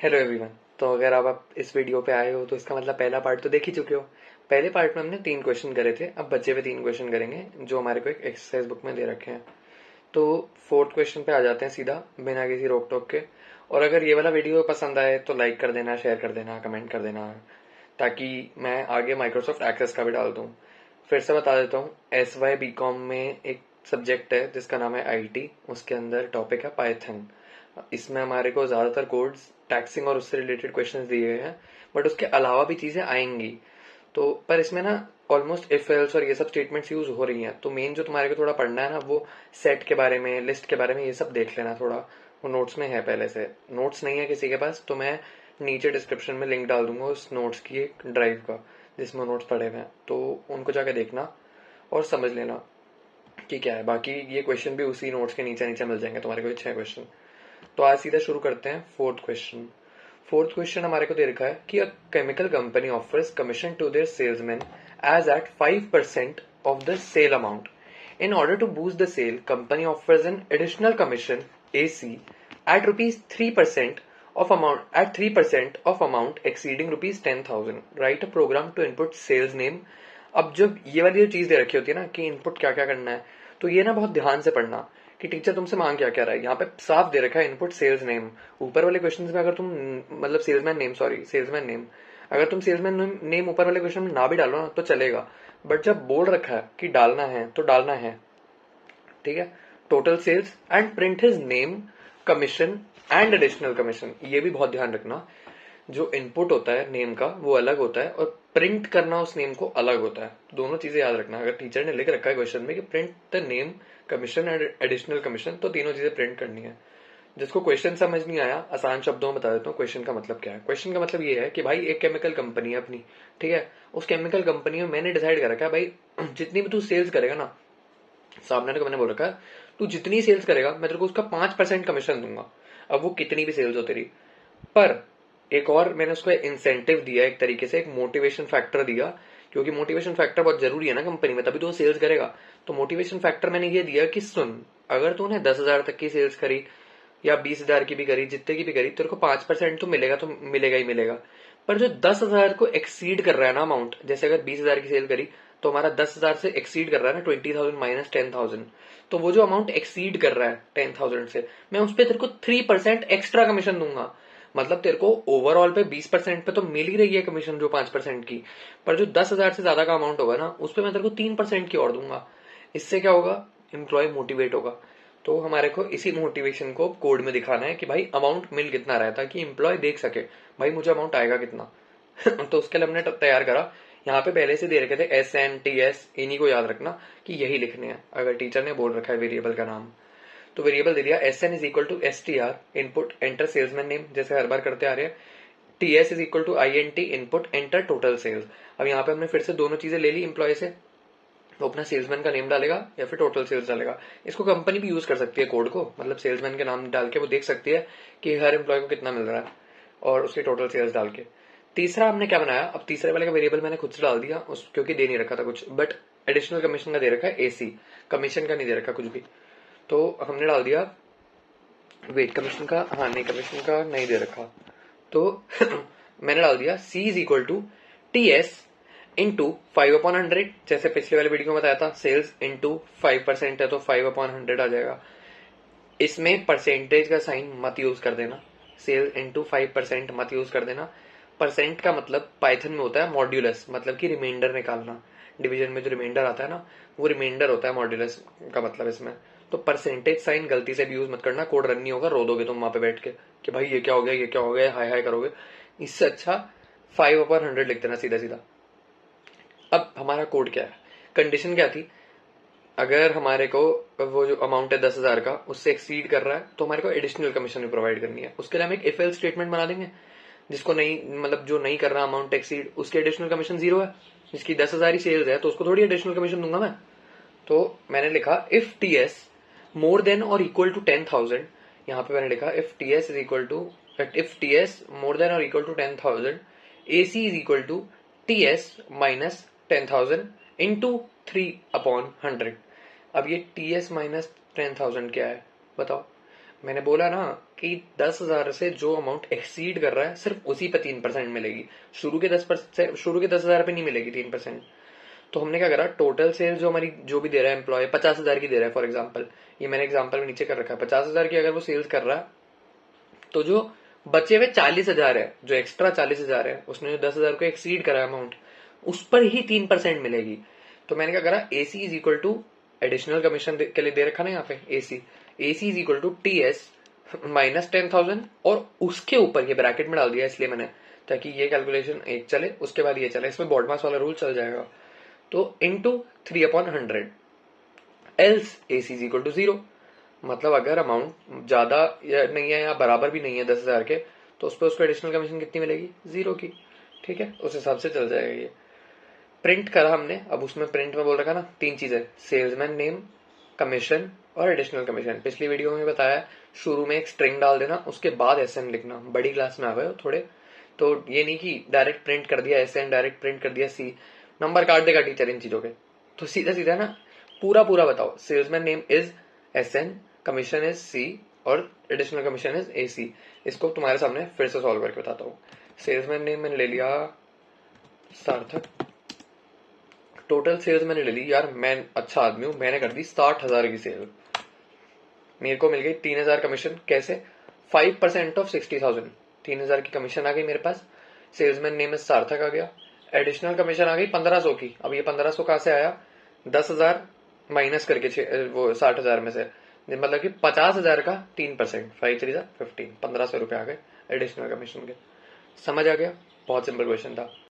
Hello everyone. तो अगर आप इस वीडियो पे आए हो तो इसका मतलब पहला पार्ट तो देख ही चुके हो। पहले पार्ट में हमने 3 क्वेश्चन करे थे, अब बचे हुए 3 क्वेश्चन करेंगे जो हमारे को एक एक्सरसाइज बुक में दे रखे हैं। तो फोर्थ क्वेश्चन पे आ जाते हैं सीधा, बिना किसी रोक टोक के। और अगर ये वाला वीडियो पसंद आए तो लाइक कर देना, शेयर कर देना, कमेंट कर देना, ताकि मैं आगे माइक्रोसॉफ्ट एक्सेस का भी डाल दूँ। फिर से बता देता हूँ, SY BCom में एक सब्जेक्ट है जिसका नाम है IT, उसके अंदर टॉपिक है पाइथन। इसमें हमारे को ज्यादातर कोड्स, टैक्सिंग और उससे रिलेटेड क्वेश्चंस दिए गए हैं, बट उसके अलावा भी चीजें आएंगी। तो पर इसमें ना ऑलमोस्ट इफ एल्स और ये सब स्टेटमेंट्स यूज हो रही हैं। तो मेन जो तुम्हारे को थोड़ा पढ़ना है ना, वो सेट के बारे में, लिस्ट के बारे में, ये सब देख लेना थोड़ा। वो नोट्स में है, पहले से नोट्स नहीं है किसी के पास तो मैं नीचे डिस्क्रिप्शन में लिंक डाल दूंगा उस नोट्स की, एक ड्राइव का जिसमें नोट्स पड़े हुए हैं, तो उनको जाके देखना और समझ लेना कि क्या है। बाकी ये क्वेश्चन भी उसी नोट्स के नीचे नीचे मिल जाएंगे तुम्हारे को, 6 क्वेश्चन। तो आज सीधा शुरू करते हैं फोर्थ क्वेश्चन। फोर्थ क्वेश्चन हमारे को दे रखा है कि a chemical company offers commission to their salesman as at 5% of the sale amount. In order to boost the sale, company offers an additional commission AC at rupees 3% of amount at 3% of amount exceeding rupees 10,000. Write a program to input sales name. अब जब ये वाली जो चीज दे रखी होती है ना कि इनपुट क्या क्या करना है, तो ये ना बहुत ध्यान से पढ़ना कि टीचर तुमसे मांग क्या क्या रहा है। यहाँ पे साफ दे रखा है इनपुट सेल्स नेम। ऊपर वाले क्वेश्चन में अगर तुम मतलब सेल्समैन नेम, अगर तुम सेल्समैन नेम ऊपर वाले क्वेश्चन में ना भी डालो ना तो चलेगा, बट जब बोल रखा है कि डालना है तो डालना है। ठीक है। Total sales and print his name, commission and additional commission. ये भी बहुत ध्यान रखना, जो इनपुट होता है नेम का वो अलग होता है और प्रिंट करना उस नेम को अलग होता है। दोनों चीजें याद रखना। अगर टीचर ने लिख रखा है क्वेश्चन में कि print the name, commission and additional commission, तो तीनों चीजें प्रिंट करनी है। जिसको क्वेश्चन समझ नहीं आया, आसान शब्दों में बता देता हूँ क्वेश्चन का मतलब क्या है। क्वेश्चन का मतलब ये है कि भाई एक केमिकल कंपनी है अपनी, ठीक है। उस केमिकल कंपनी में मैंने डिसाइड कर रखा है भाई, जितनी भी तू सेल्स करेगा ना, सामने को मैंने बोल रखा है तू जितनी सेल्स करेगा मैं तेरे को उसका 5% कमीशन दूंगा। अब वो कितनी भी सेल्स हो तेरी। पर एक और मैंने उसको इंसेंटिव दिया, एक तरीके से एक मोटिवेशन फैक्टर दिया, क्योंकि मोटिवेशन फैक्टर बहुत जरूरी है ना कंपनी में, तभी तो वो सेल्स करेगा। तो मोटिवेशन फैक्टर मैंने ये दिया कि सुन, अगर तूने 10,000 तक की सेल्स करी या 20,000 की भी करी, जितने की भी करी, तेरे को 5% तो मिलेगा ही मिलेगा। पर जो 10,000 को एक्सीड कर रहा है ना अमाउंट, जैसे अगर 20,000 की सेल करी तो हमारा 10,000 से एक्सीड कर रहा है ना 20,000 माइनस 10,000, तो वो जो अमाउंट एक्सीड कर रहा है 10,000 से, मैं उस पर तेरे को 3% एक्स्ट्रा कमीशन दूंगा। मतलब तेरे को ओवरऑल पे 20% पे तो मिल ही रही है कमीशन जो 5% की, पर जो 10,000 से ज्यादा का अमाउंट होगा ना उस पर मैं तेरे को 3% की और दूंगा। इससे क्या होगा, एम्प्लॉय मोटिवेट होगा। तो हमारे को इसी मोटिवेशन को कोड में दिखाना है कि भाई अमाउंट मिल कितना रहा है, ताकि एम्प्लॉय देख सके भाई मुझे अमाउंट आएगा कितना। तो उसके लिए हमने तैयार करा। यहाँ पे पहले से दे रखे थे SNTS, इन्हीं को याद रखना कि यही लिखने हैं अगर टीचर ने बोल रखा है वेरिएबल का नाम। तो वेरिएबल दे दिया SN is equal to STR input enter salesman name, जैसे हर बार करते आ रहे हैं। TS is equal to INT input enter total sales. अब यहाँ पे हमने फिर से दोनों चीजें ले ली एम्प्लॉय से, तो अपना सेल्समैन का नेम डालेगा या फिर टोटल सेल्स डालेगा। इसको कंपनी भी यूज कर सकती है कोड को, मतलब सेल्समैन के नाम डाल के वो देख सकती है कि हर एम्प्लॉय को कितना मिल रहा है, और उसके टोटल सेल्स डाल के। तीसरा हमने क्या बनाया, अब तीसरे वाले का वेरिएबल मैंने खुद से डाल दिया उस, क्योंकि दे नहीं रखा था कुछ, बट एडिशनल कमीशन का दे रखा है AC, कमीशन का नहीं दे रखा कुछ भी। तो हमने डाल दिया, वेट कमीशन का, हाँ नहीं कमीशन का नहीं दे रखा, तो मैंने डाल दिया C is equal to TS into 5/100। जैसे पिछले वाले वीडियो में बताया था, सेल्स इंटू 5% है तो 5/100 आ जाएगा। इसमें परसेंटेज का साइन मत यूज कर देना, सेल इंटू 5% मत यूज कर देना। परसेंट का मतलब पाइथन में होता है मॉड्यूलस, मतलब कि रिमाइंडर निकालना। डिवीजन में जो रिमाइंडर आता है ना, वो रिमाइंडर होता है मॉड्यूलस का मतलब इसमें। तो परसेंटेज साइन गलती से भी यूज मत करना, कोड रन नहीं होगा, रो दोगे तुम वहां पे बैठ के कि भाई ये क्या हो गया, ये क्या हो गया, हाय हाय करोगे। इससे अच्छा 5/100 लिख देना सीधा सीधा। अब हमारा कोड क्या है, कंडीशन क्या थी, अगर हमारे को वो जो अमाउंट है 10,000 का उससे एक्सीड कर रहा है तो हमारे को एडिशनल कमीशन भी प्रोवाइड करनी है। उसके लिए हम एक इफ एल्स स्टेटमेंट बना देंगे, जिसको नहीं, मतलब जो नहीं कर रहा अमाउंट एक्सीड, उसके एडिशनल कमीशन 0 है। जिसकी 10,000 ही सेल्स है तो उसको थोड़ी एडिशनल कमीशन दूंगा मैं। तो मैंने लिखा इफ TS मोर देन और इक्वल टू 10,000। यहाँ पे मैंने लिखा if TS is equal to, if TS more than और equal to 10,000, AC is equal to TS minus 10,000 into 3/100। अब ये TS माइनस 10,000 क्या है बताओ। मैंने बोला ना कि 10,000 से जो अमाउंट एक्सीड कर रहा है सिर्फ उसी पे 3% मिलेगी, शुरू के 10%, शुरू के 10,000 पे नहीं मिलेगी 3%। तो हमने क्या करा, टोटल सेल जो हमारी जो भी दे रहा है एम्प्लॉय 50,000 की दे रहा है फॉर एग्जाम्पल, ये मैंने एग्जाम्पल में नीचे कर रखा है, 50,000 की अगर वो सेल्स कर रहा है तो जो बचे हुए 40,000 है, जो एक्स्ट्रा 40,000 है, उसने जो 10,000 को एक्सीड करा अमाउंट, उस पर ही 3% मिलेगी। तो मैंने क्या करा, AC is equal to additional commission के लिए दे रखा ना यहाँ पे AC is equal to TS minus 10,000 और उसके ऊपर ये ब्रैकेट में डाल दिया इसलिए मैंने, ताकि ये कैलकुलेशन एक चले उसके बाद ये चले, इसमें बॉडमास वाला रूल चल जाएगा। तो into 3/100 else AC is equal to 0। मतलब अगर अमाउंट ज्यादा या नहीं है या बराबर भी नहीं है 10,000 के, तो उस पर उसको एडिशनल कमीशन कितनी मिलेगी, 0 की। ठीक है, उस हिसाब से चल जाएगा ये। प्रिंट करा हमने, अब उसमें प्रिंट में बोल रखा ना 3 चीजें, सेल्समैन नेम, कमीशन और एडिशनल कमीशन। पिछली वीडियो में बताया शुरू में एक स्ट्रिंग डाल देना, उसके बाद एसएन लिखना। बड़ी क्लास में आ गए हो थोड़े, तो ये नहीं कि डायरेक्ट प्रिंट कर दिया एसएन, डायरेक्ट प्रिंट कर दिया सी, नंबर काट देगा टीचर इन चीजों के। तो सीधा सीधा ना पूरा पूरा बताओ, salesman name is SN, commission is C और एडिशनल कमीशन इज एसी। इसको तुम्हारे सामने फिर से सॉल्व करके बताता हूँ। सेल्समैन नेम मैंने ले लिया सार्थक, टोटल सेल्स मैंने ले ली, यार मैं अच्छा आदमी हूं, मैंने कर दी 60,000 की सेल, मेरे को मिल गई 3,000 कमीशन। कैसे, 5% ऑफ 60,000, 3,000 की कमीशन आ गई मेरे पास, सेल्समैन नेम इज सार्थक आ गया, एडिशनल कमीशन आ गई 1,500 की। अब ये 1,500 कहां से आया, 10,000 माइनस करके वो 60,000 में से, मतलब कि 50,000 का 3%, 5 3 15, 1,500 रुपए आ गए एडिशनल कमीशन के। समझ आ गया, बहुत सिंपल क्वेश्चन था।